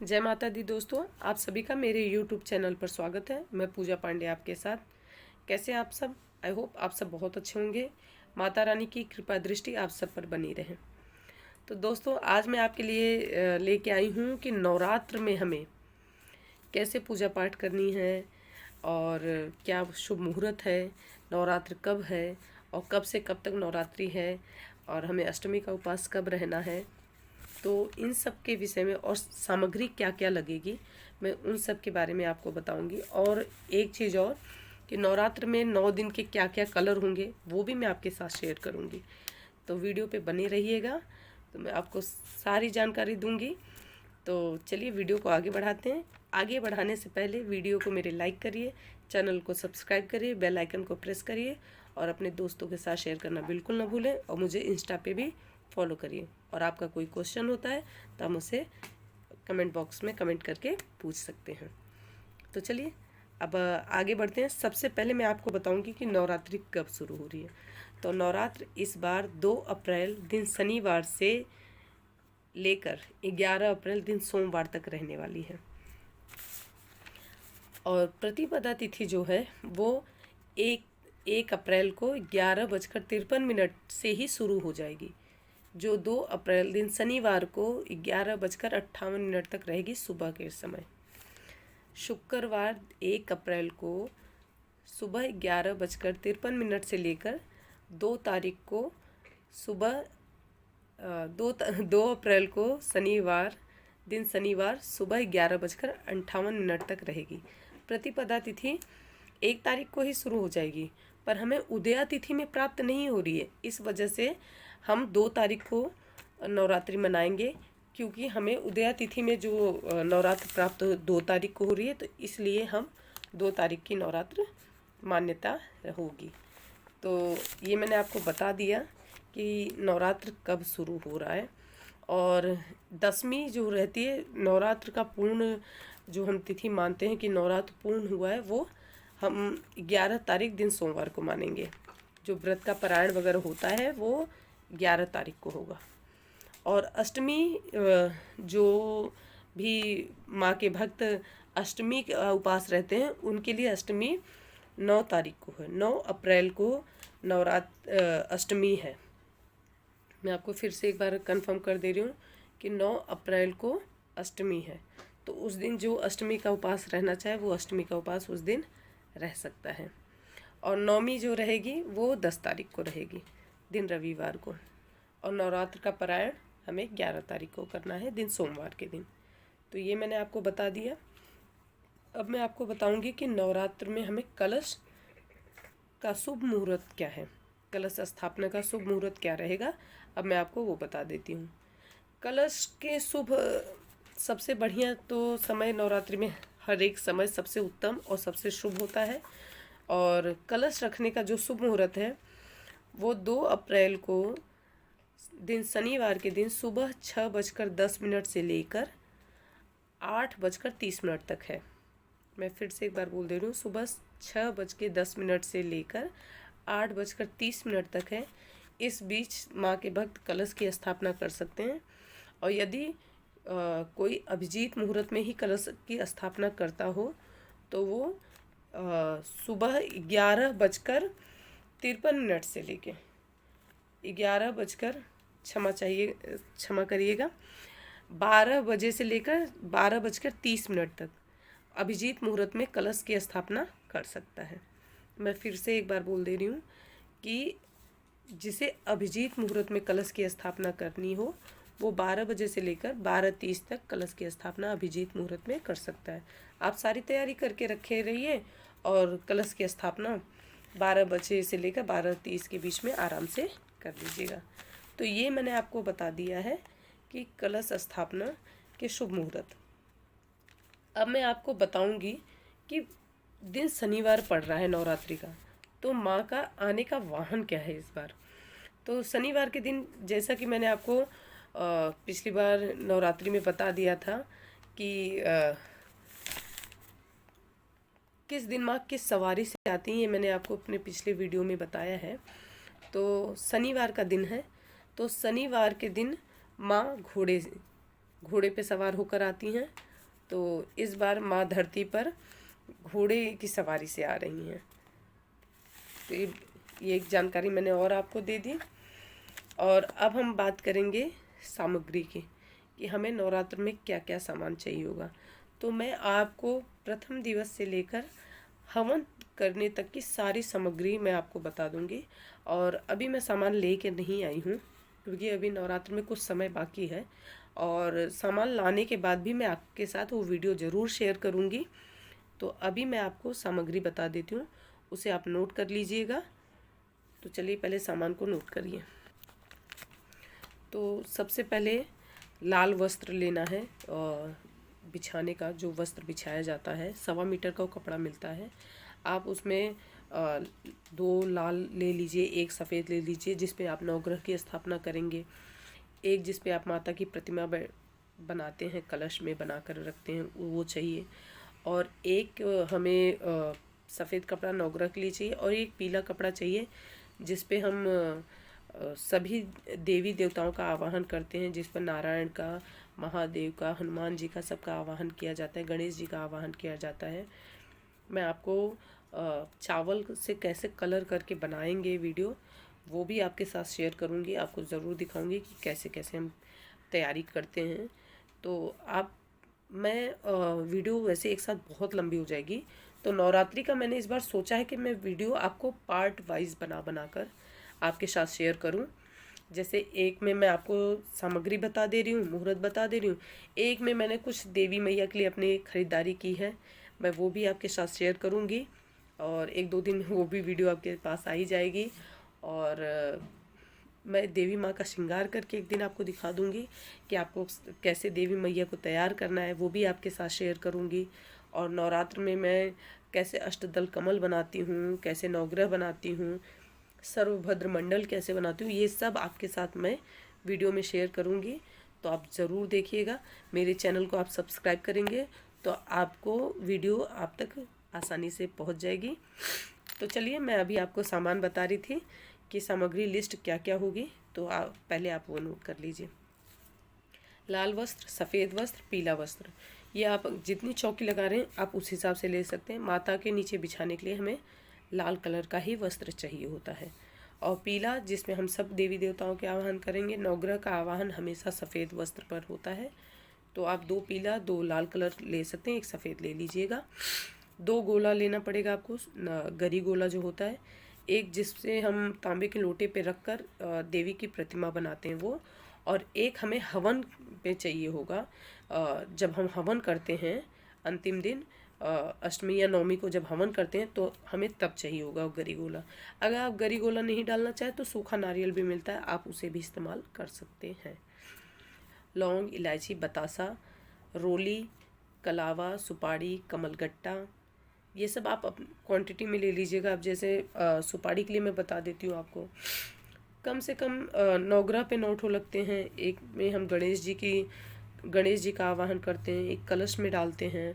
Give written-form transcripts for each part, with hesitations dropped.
जय माता दी दोस्तों, आप सभी का मेरे YouTube चैनल पर स्वागत है। मैं पूजा पांडे आपके साथ। कैसे हैं आप सब? आई होप आप सब बहुत अच्छे होंगे। माता रानी की कृपा दृष्टि आप सब पर बनी रहे। तो दोस्तों, आज मैं आपके लिए लेके आई हूँ कि नवरात्र में हमें कैसे पूजा पाठ करनी है और क्या शुभ मुहूर्त है, नवरात्र कब है और कब से कब तक नवरात्रि है और हमें अष्टमी का उपवास कब रहना है। तो इन सब के विषय में और सामग्री क्या क्या लगेगी, मैं उन सब के बारे में आपको बताऊंगी। और एक चीज़ और कि नवरात्र में 9 दिन के क्या क्या कलर होंगे वो भी मैं आपके साथ शेयर करूंगी। तो वीडियो पे बने रहिएगा, तो मैं आपको सारी जानकारी दूंगी। तो चलिए वीडियो को आगे बढ़ाते हैं। आगे बढ़ाने से पहले वीडियो को मेरे लाइक करिए, चैनल को सब्सक्राइब करिए, बेल आइकन को प्रेस करिए और अपने दोस्तों के साथ शेयर करना बिल्कुल ना भूलें। और मुझे इंस्टा पे भी फॉलो करिए। और आपका कोई क्वेश्चन होता है तो आप मुझसे कमेंट बॉक्स में कमेंट करके पूछ सकते हैं। तो चलिए अब आगे बढ़ते हैं। सबसे पहले मैं आपको बताऊंगी कि नवरात्रि कब शुरू हो रही है। तो नवरात्र इस बार 2 अप्रैल दिन शनिवार से लेकर 11 अप्रैल दिन सोमवार तक रहने वाली है। और प्रतिपदा तिथि जो है वो एक अप्रैल को 11:53 से ही शुरू हो जाएगी, जो 2 अप्रैल दिन शनिवार को 11:58 तक रहेगी सुबह के समय। शुक्रवार 1 अप्रैल को सुबह 11:53 से लेकर 2 तारीख को सुबह 2 अप्रैल को शनिवार सुबह 11:58 तक रहेगी। प्रतिपदा तिथि 1 तारीख को ही शुरू हो जाएगी, पर हमें उदया तिथि में प्राप्त नहीं हो रही है। इस वजह से हम 2 तारीख को नवरात्रि मनाएंगे, क्योंकि हमें उदया तिथि में जो नवरात्र प्राप्त 2 तारीख को हो रही है, तो इसलिए हम 2 तारीख की नवरात्र मान्यता होगी। तो ये मैंने आपको बता दिया कि नवरात्र कब शुरू हो रहा है। और दसवीं जो रहती है नवरात्र का पूर्ण, जो हम तिथि मानते हैं कि नवरात्र पूर्ण हुआ है, वो हम 11 तारीख दिन सोमवार को मानेंगे। जो व्रत का पारायण वगैरह होता है वो 11 तारीख को होगा। और अष्टमी, जो भी माँ के भक्त अष्टमी का उपवास रहते हैं उनके लिए अष्टमी 9 तारीख को है। 9 अप्रैल को अष्टमी है। मैं आपको फिर से एक बार कंफर्म कर दे रही हूँ कि 9 अप्रैल को अष्टमी है। तो उस दिन जो अष्टमी का उपवास रहना चाहे वो अष्टमी का उपवास उस दिन रह सकता है। और नौमी जो रहेगी वो 10 तारीख को रहेगी, दिन रविवार को। और नवरात्र का पारायण हमें 11 तारीख को करना है, दिन सोमवार के दिन। तो ये मैंने आपको बता दिया। अब मैं आपको बताऊंगी कि नवरात्र में हमें कलश का शुभ मुहूर्त क्या है, कलश स्थापना का शुभ मुहूर्त क्या रहेगा। अब मैं आपको वो बता देती हूँ। कलश के शुभ, सबसे बढ़िया तो समय नवरात्रि में हर एक समय सबसे उत्तम और सबसे शुभ होता है। और कलश रखने का जो शुभ मुहूर्त है वो 2 अप्रैल को दिन शनिवार के दिन सुबह 6:10 से लेकर 8:30 तक है। मैं फिर से एक बार बोल दे रही हूँ, सुबह 6:10 से लेकर 8:30 तक है। इस बीच माँ के भक्त कलश की स्थापना कर सकते हैं। और यदि कोई अभिजीत मुहूर्त में ही कलश की स्थापना करता हो तो वो सुबह 11:53 से लेके 11 बजकर क्षमा करिएगा 12 बजे से लेकर 12:30 तक अभिजीत मुहूर्त में कलश की स्थापना कर सकता है। मैं फिर से एक बार बोल दे रही हूँ कि जिसे अभिजीत मुहूर्त में कलश की स्थापना करनी हो वो 12 बजे से लेकर 12:30 तक कलश की स्थापना अभिजीत मुहूर्त में कर सकता है। आप सारी तैयारी करके रखे रहिए और कलश की स्थापना 12 बजे से लेकर 12:30 के बीच में आराम से कर लीजिएगा। तो ये मैंने आपको बता दिया है कि कलश स्थापना के शुभ मुहूर्त। अब मैं आपको बताऊंगी कि दिन शनिवार पड़ रहा है नवरात्रि का, तो माँ का आने का वाहन क्या है इस बार। तो शनिवार के दिन, जैसा कि मैंने आपको पिछली बार नवरात्रि में बता दिया था कि किस दिन माँ किस सवारी से आती हैं, ये मैंने आपको अपने पिछले वीडियो में बताया है। तो शनिवार का दिन है, तो शनिवार के दिन माँ घोड़े पे सवार होकर आती हैं तो इस बार माँ धरती पर घोड़े की सवारी से आ रही हैं। तो ये एक जानकारी मैंने और आपको दे दी। और अब हम बात करेंगे सामग्री की, कि हमें नवरात्र में क्या क्या सामान चाहिए होगा। तो मैं आपको प्रथम दिवस से लेकर हवन करने तक की सारी सामग्री मैं आपको बता दूंगी। और अभी मैं सामान ले के नहीं आई हूँ, क्योंकि अभी नवरात्र में कुछ समय बाकी है, और सामान लाने के बाद भी मैं आपके साथ वो वीडियो ज़रूर शेयर करूँगी। तो अभी मैं आपको सामग्री बता देती हूँ, उसे आप नोट कर लीजिएगा। तो चलिए पहले सामान को नोट करिए। तो सबसे पहले लाल वस्त्र लेना है, और बिछाने का जो वस्त्र बिछाया जाता है 1.25 मीटर का वो कपड़ा मिलता है। आप उसमें 2 लाल ले लीजिए, 1 सफ़ेद ले लीजिए जिस पे आप नवग्रह की स्थापना करेंगे, एक जिस पे आप माता की प्रतिमा बनाते हैं, कलश में बना कर रखते हैं, वो चाहिए। और एक हमें सफ़ेद कपड़ा नवग्रह के लिए चाहिए, और एक पीला कपड़ा चाहिए जिस पे हम सभी देवी देवताओं का आवाहन करते हैं, जिस पर नारायण का, महादेव का, हनुमान जी का, सबका आवाहन किया जाता है, गणेश जी का आवाहन किया जाता है। मैं आपको चावल से कैसे कलर करके बनाएंगे वीडियो, वो भी आपके साथ शेयर करूँगी, आपको ज़रूर दिखाऊंगी कि कैसे कैसे हम तैयारी करते हैं। तो मैं वीडियो वैसे एक साथ बहुत लंबी हो जाएगी, तो नवरात्रि का मैंने इस बार सोचा है कि मैं वीडियो आपको पार्ट वाइज बना कर आपके साथ शेयर करूं। जैसे एक में मैं आपको सामग्री बता दे रही हूँ, मुहूर्त बता दे रही हूँ, एक में मैंने कुछ देवी मैया के लिए अपनी ख़रीदारी की है, मैं वो भी आपके साथ शेयर करूँगी, और 1-2 दिन में वो भी वीडियो आपके पास आ ही जाएगी। और मैं देवी माँ का श्रृंगार करके एक दिन आपको दिखा दूँगी कि आपको कैसे देवी मैया को तैयार करना है, वो भी आपके साथ शेयर करूँगी। और नवरात्र में मैं कैसे अष्टदल कमल बनाती हूँ, कैसे नवग्रह बनाती हूँ, सर्वभद्र मंडल कैसे बनाती हूँ, ये सब आपके साथ मैं वीडियो में शेयर करूँगी। तो आप ज़रूर देखिएगा। मेरे चैनल को आप सब्सक्राइब करेंगे तो आपको वीडियो आप तक आसानी से पहुँच जाएगी। तो चलिए मैं अभी आपको सामान बता रही थी कि सामग्री लिस्ट क्या क्या होगी, तो पहले आप वो नोट कर लीजिए। लाल वस्त्र, सफ़ेद वस्त्र, पीला वस्त्र, ये आप जितनी चौकी लगा रहे हैं आप उस हिसाब से ले सकते हैं। माता के नीचे बिछाने के लिए हमें लाल कलर का ही वस्त्र चाहिए होता है, और पीला जिसमें हम सब देवी देवताओं के आवाहन करेंगे। नवग्रह का आवाहन हमेशा सफ़ेद वस्त्र पर होता है, तो आप 2 पीला 2 लाल कलर ले सकते हैं, 1 सफ़ेद ले लीजिएगा। 2 गोला लेना पड़ेगा आपको, गरी गोला जो होता है, एक जिससे हम तांबे के लोटे पे रख कर देवी की प्रतिमा बनाते हैं वो, और एक हमें हवन पे चाहिए होगा। जब हम हवन करते हैं अंतिम दिन, अष्टमी या नवमी को जब हवन करते हैं तो हमें तब चाहिए होगा वो गरी गोला। अगर आप गरी गोला नहीं डालना चाहें तो सूखा नारियल भी मिलता है, आप उसे भी इस्तेमाल कर सकते हैं। लौंग, इलायची, बतासा, रोली, कलावा, सुपारी, कमलगट्टा, ये सब आप क्वांटिटी में ले लीजिएगा। अब जैसे सुपारी के लिए मैं बता देती हूँ आपको, कम से कम 9 ग्रह पे 9 ठो लगते हैं। एक में हम गणेश जी का आवाहन करते हैं, एक कलश में डालते हैं,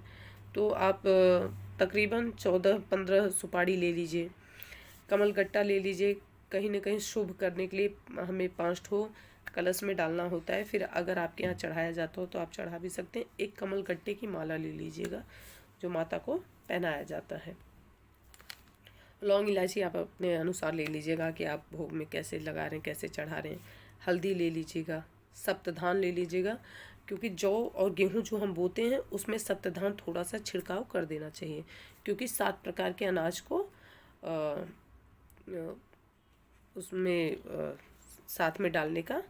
तो आप तकरीबन 14-15 सुपारी ले लीजिए। कमलगट्टा ले लीजिए, कहीं ना कहीं शुभ करने के लिए हमें 5 ठो कलश में डालना होता है, फिर अगर आपके यहाँ चढ़ाया जाता हो तो आप चढ़ा भी सकते हैं। एक कमलगट्टे की माला ले लीजिएगा जो माता को पहनाया जाता है। लौंग इलायची आप अपने अनुसार ले लीजिएगा कि आप भोग में कैसे लगा रहे हैं, कैसे चढ़ा रहे हैं। हल्दी ले लीजिएगा, सप्तधान ले लीजिएगा, क्योंकि जौ और गेहूं जो हम बोते हैं उसमें सप्तधान थोड़ा सा छिड़काव कर देना चाहिए, क्योंकि 7 प्रकार के अनाज को उसमें साथ में डालने का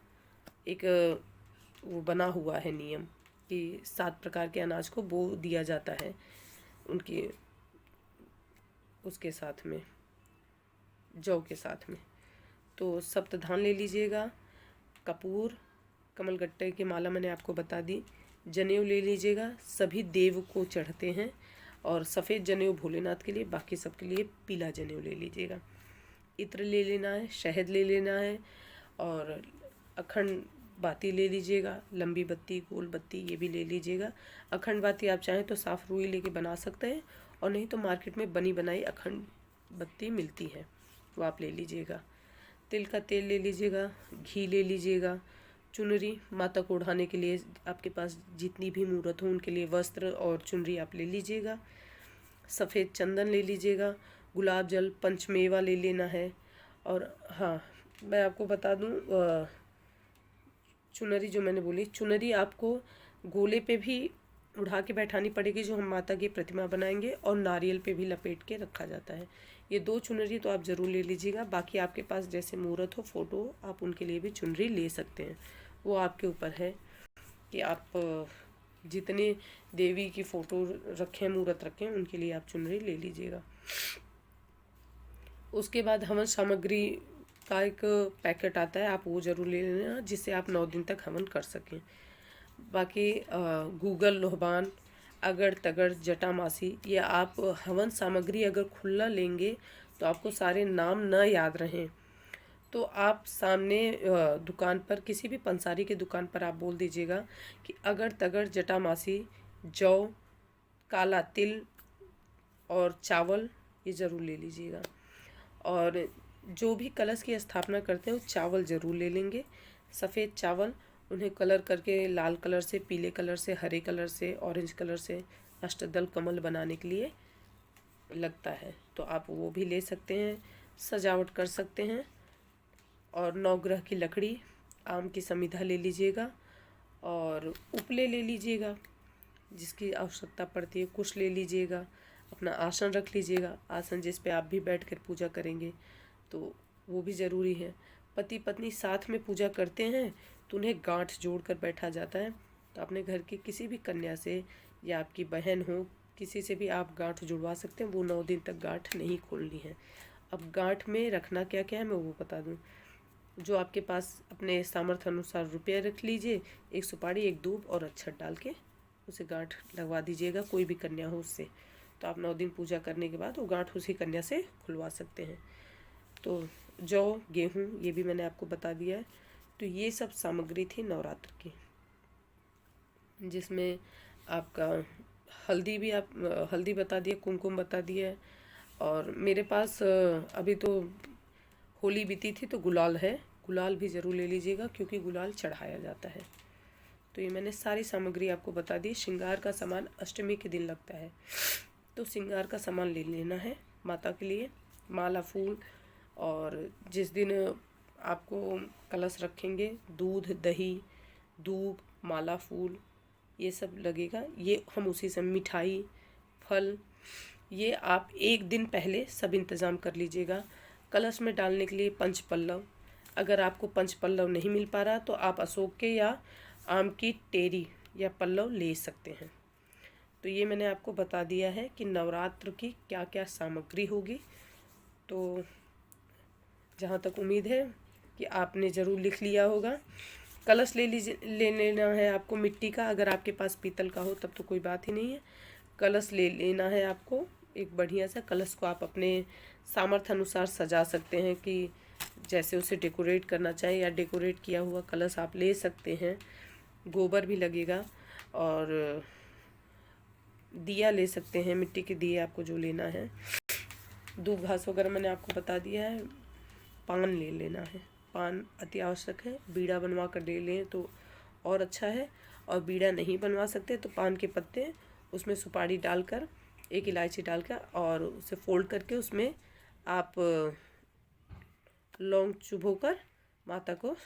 एक वो बना हुआ है नियम, कि 7 प्रकार के अनाज को बो दिया जाता है उनकी उसके साथ में, जौ के साथ में। तो सप्तधान ले लीजिएगा, कपूर, कमलगट्टे की माला मैंने आपको बता दी, जनेऊ ले लीजिएगा, सभी देव को चढ़ते हैं, और सफ़ेद जनेऊ भोलेनाथ के लिए, बाकी सबके लिए पीला जनेऊ ले लीजिएगा। इत्र ले लेना है, शहद ले लेना है, और अखंड बाती ले लीजिएगा, लंबी बत्ती, गोल बत्ती ये भी ले लीजिएगा। अखंड बाती आप चाहें तो साफ़ रुई लेके बना सकते हैं, और नहीं तो मार्केट में बनी बनाई अखंड बत्ती मिलती है, वो आप ले लीजिएगा। तिल का तेल ले लीजिएगा, घी ले लीजिएगा, चुनरी माता को ओढ़ाने के लिए आपके पास जितनी भी मूर्त हो उनके लिए वस्त्र और चुनरी आप ले लीजिएगा। सफ़ेद चंदन ले लीजिएगा। गुलाब जल, पंचमेवा ले लेना है। और हाँ, मैं आपको बता दूँ, चुनरी जो मैंने बोली, चुनरी आपको गोले पे भी उड़ा के बैठानी पड़ेगी जो हम माता की प्रतिमा बनाएंगे, और नारियल पे भी लपेट के रखा जाता है। ये 2 चुनरी तो आप ज़रूर ले लीजिएगा। बाकी आपके पास जैसे मूर्त हो, फ़ोटो, आप उनके लिए भी चुनरी ले सकते हैं। वो आपके ऊपर है कि आप जितने देवी की फ़ोटो रखें, मूर्त रखें, उनके लिए आप चुनरी ले लीजिएगा। उसके बाद हवन सामग्री का एक पैकेट आता है, आप वो ज़रूर ले लेना, जिससे आप 9 दिन तक हवन कर सकें। बाकी गूगल, लोहबान, अगर तगर, जटामासी, ये आप हवन सामग्री अगर खुला लेंगे तो आपको सारे नाम न याद रहें तो आप सामने दुकान पर, किसी भी पंसारी की दुकान पर आप बोल दीजिएगा कि अगर तगर, जटामासी, जौ, काला तिल और चावल ये ज़रूर ले लीजिएगा। और जो भी कलश की स्थापना करते हैं वो चावल ज़रूर ले लेंगे। सफ़ेद चावल, उन्हें कलर करके लाल कलर से, पीले कलर से, हरे कलर से, ऑरेंज कलर से अष्टदल कमल बनाने के लिए लगता है, तो आप वो भी ले सकते हैं, सजावट कर सकते हैं। और 9 ग्रह की लकड़ी, आम की समिधा ले लीजिएगा, और उपले ले लीजिएगा जिसकी आवश्यकता पड़ती है, कुश ले लीजिएगा, अपना आसन रख लीजिएगा, आसन जिस पे आप भी बैठ कर पूजा करेंगे तो वो भी ज़रूरी है। पति पत्नी साथ में पूजा करते हैं तो उन्हें गांठ जोड़ कर बैठा जाता है, तो अपने घर की किसी भी कन्या से या आपकी बहन हो, किसी से भी आप गांठ जुड़वा सकते हैं। वो 9 दिन तक गांठ नहीं खोलनी है। अब गांठ में रखना क्या क्या है मैं वो बता दूं। जो आपके पास अपने सामर्थ्य अनुसार रुपये रख लीजिए, 1 सुपारी, 1 दूब और अक्षत डाल के उसे गांठ लगवा दीजिएगा, कोई भी कन्या हो उससे। तो आप 9 दिन पूजा करने के बाद वो गांठ उसी कन्या से खुलवा सकते हैं। तो जौ, गेहूँ, ये भी मैंने आपको बता दिया है। तो ये सब सामग्री थी नवरात्र की, जिसमें आपका हल्दी भी, आप हल्दी बता दिया, कुमकुम बता दिया है। और मेरे पास अभी तो होली बीती थी तो गुलाल है, गुलाल भी ज़रूर ले लीजिएगा क्योंकि गुलाल चढ़ाया जाता है। तो ये मैंने सारी सामग्री आपको बता दी। श्रृंगार का सामान अष्टमी के दिन लगता है, तो श्रृंगार का सामान ले लेना है माता के लिए, माला, फूल। और जिस दिन आपको कलश रखेंगे, दूध, दही, दूब, माला, फूल, ये सब लगेगा। ये हम उसी से, मिठाई, फल, ये आप 1 दिन पहले सब इंतज़ाम कर लीजिएगा। कलश में डालने के लिए पंचपल्लव, अगर आपको पंचपल्लव नहीं मिल पा रहा तो आप अशोक के या आम की टेरी या पल्लव ले सकते हैं। तो ये मैंने आपको बता दिया है कि नवरात्र की क्या क्या सामग्री होगी। तो जहाँ तक उम्मीद है कि आपने ज़रूर लिख लिया होगा। कलश ले लेना है आपको मिट्टी का, अगर आपके पास पीतल का हो तब तो कोई बात ही नहीं है। कलश ले लेना है आपको, एक बढ़िया सा कलश को आप अपने सामर्थ्य अनुसार सजा सकते हैं कि जैसे उसे डेकोरेट करना चाहें, या डेकोरेट किया हुआ कलश आप ले सकते हैं। गोबर भी लगेगा, और दिया ले सकते हैं, मिट्टी के दिए आपको जो लेना है। दूब घास वगैरह मैंने आपको बता दिया है। पान ले लेना है, पान अति आवश्यक है। बीड़ा बनवा कर ले लें तो और अच्छा है, और बीड़ा नहीं बनवा सकते तो पान के पत्ते, उसमें सुपारी डालकर, 1 इलायची डालकर, और उसे फोल्ड करके उसमें आप लौंग चुभोकर माता को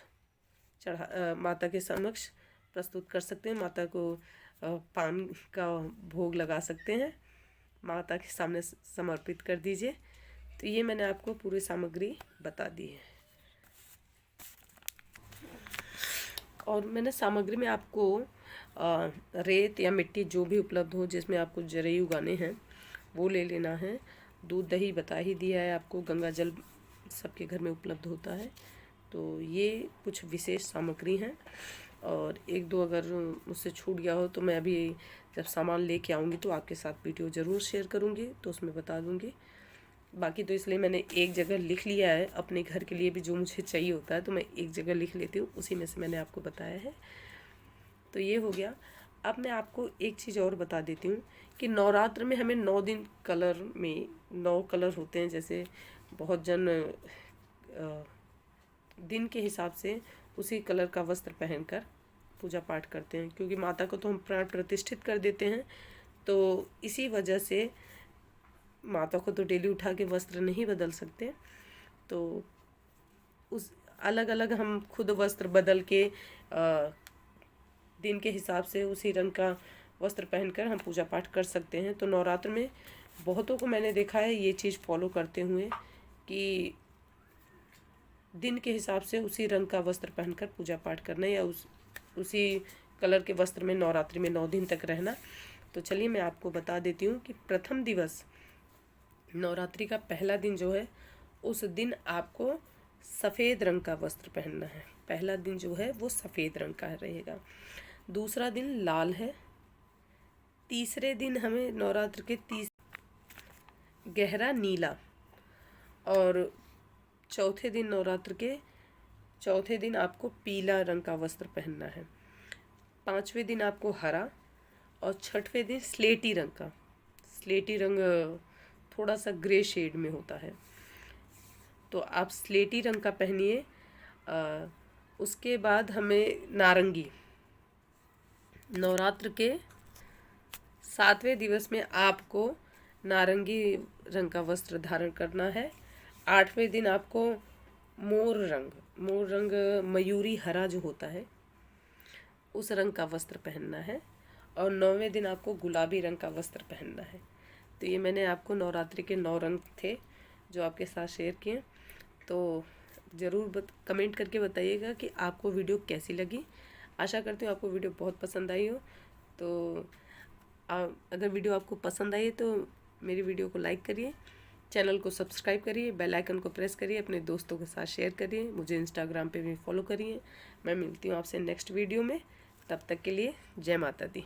माता के समक्ष प्रस्तुत कर सकते हैं। माता को पान का भोग लगा सकते हैं, माता के सामने समर्पित कर दीजिए। तो ये मैंने आपको पूरी सामग्री बता दी है। और मैंने सामग्री में आपको रेत या मिट्टी जो भी उपलब्ध हो, जिसमें आपको जरई उगाने हैं, वो ले लेना है। दूध, दही बता ही दिया है आपको। गंगा जल सबके घर में उपलब्ध होता है। तो ये कुछ विशेष सामग्री हैं, और 1-2 अगर मुझसे छूट गया हो तो मैं अभी जब सामान लेके आऊँगी तो आपके साथ वीडियो ज़रूर शेयर करूँगी, तो उसमें बता दूँगी। बाकी तो इसलिए मैंने एक जगह लिख लिया है, अपने घर के लिए भी जो मुझे चाहिए होता है तो मैं एक जगह लिख लेती हूँ, उसी में से मैंने आपको बताया है। तो ये हो गया। अब मैं आपको एक चीज़ और बता देती हूँ कि नवरात्र में हमें 9 दिन कलर में 9 कलर होते हैं। जैसे बहुत जन दिन के हिसाब से उसी कलर का वस्त्र पहनकर पूजा पाठ करते हैं, क्योंकि माता को तो हम प्राण प्रतिष्ठित कर देते हैं, तो इसी वजह से माता को तो डेली उठा के वस्त्र नहीं बदल सकते, तो उस अलग अलग हम खुद वस्त्र बदल के दिन के हिसाब से उसी रंग का वस्त्र पहनकर हम पूजा पाठ कर सकते हैं। तो नवरात्र में बहुतों को मैंने देखा है ये चीज़ फॉलो करते हुए कि दिन के हिसाब से उसी रंग का वस्त्र पहनकर पूजा पाठ करना, या उसी कलर के वस्त्र में नवरात्रि में 9 दिन तक रहना। तो चलिए मैं आपको बता देती हूँ कि प्रथम दिवस नवरात्रि का पहला दिन जो है, उस दिन आपको सफ़ेद रंग का वस्त्र पहनना है। पहला दिन जो है वो सफ़ेद रंग का रहेगा। दूसरा दिन लाल है। तीसरे दिन हमें नवरात्र के गहरा नीला, और चौथे दिन नवरात्र के चौथे दिन आपको पीला रंग का वस्त्र पहनना है। पांचवें दिन आपको हरा, और छठवें दिन स्लेटी रंग का। स्लेटी रंग थोड़ा सा ग्रे शेड में होता है, तो आप स्लेटी रंग का पहनिए। उसके बाद हमें नारंगी, नवरात्र के 7वें दिवस में आपको नारंगी रंग का वस्त्र धारण करना है। 8वें दिन आपको मोर रंग मयूरी हरा जो होता है उस रंग का वस्त्र पहनना है, और 9वें दिन आपको गुलाबी रंग का वस्त्र पहनना है। तो ये मैंने आपको नवरात्रि के 9 रंग थे जो आपके साथ शेयर किए। तो ज़रूर कमेंट करके बताइएगा कि आपको वीडियो कैसी लगी। आशा करती हूँ आपको वीडियो बहुत पसंद आई हो। तो अगर वीडियो आपको पसंद आई तो मेरी वीडियो को लाइक करिए, चैनल को सब्सक्राइब करिए, बेल आइकन को प्रेस करिए, अपने दोस्तों के साथ शेयर करिए, मुझे इंस्टाग्राम पे भी फॉलो करिए। मैं मिलती हूँ आपसे नेक्स्ट वीडियो में, तब तक के लिए जय माता दी।